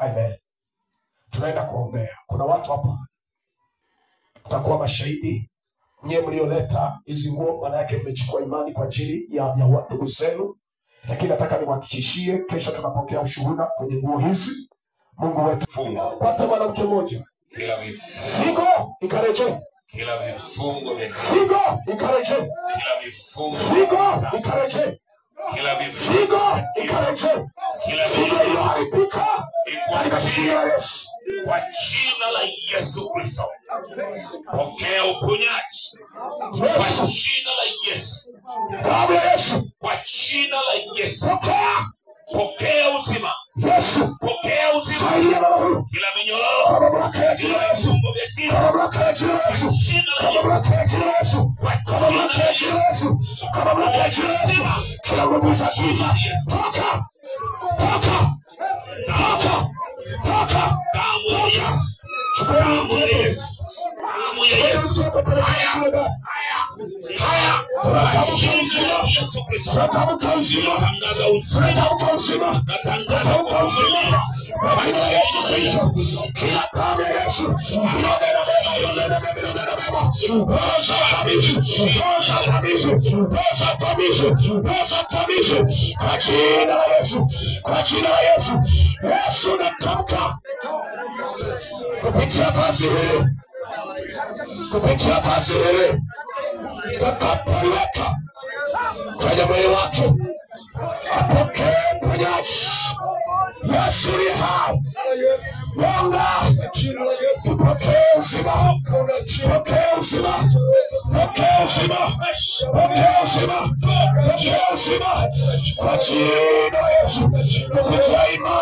Amen. Tunaenda kuombea. Kuna watu hapa mtakuwa mashahidi. Nyewe mlioleta hizi nguo, maana yake mmechukua imani kwa ajili ya ndugu zenu. Lakini nataka niwahakikishie, kesho tunapokea ushuhuda kwenye nguo hizi. Mungu wetu funga. Pata mwanamke mmoja. Kila vifungo ikareje. Kila vifungo ikareje. Kila vifungo ikareje. Kila vifungo ikareje. Kila vifungo iliyoharibika katika jina la Yesu. Kwa jina la Yesu Kristo. Pokea uponyaji. Kwa jina la Yesu. Damu ya Yesu. Kwa jina la Yesu. Pokea uzima. Yesu. Pokea uzima. Kila minyororo. Kila vifungo vya giza. Kwa jina la Yesu. Kila nguvu za giza. Toka. Damu ya Yesu. Damu ya Yesu. Damu ya Yesu. Haya. Yesu Kristo. Natamka uzima. Natamka uzima. Natamka uzima. Kwa jina la Yesu Kristo. Kila damu ya Yesu. Kwa jina la Yesu. Kwa jina la Yesu. Yesu natamka. Kupitia vazi hili. Kupitia vazi hili. Takapeleka kwenye mwili wake. Apokee uponyaji. Yesu ni hai. Munga. Tupokee uzima. Pokea uzima. Pokea uzima. Pokea uzima. Pokea uzima. Kwa jina la Yesu. Kupitia imani.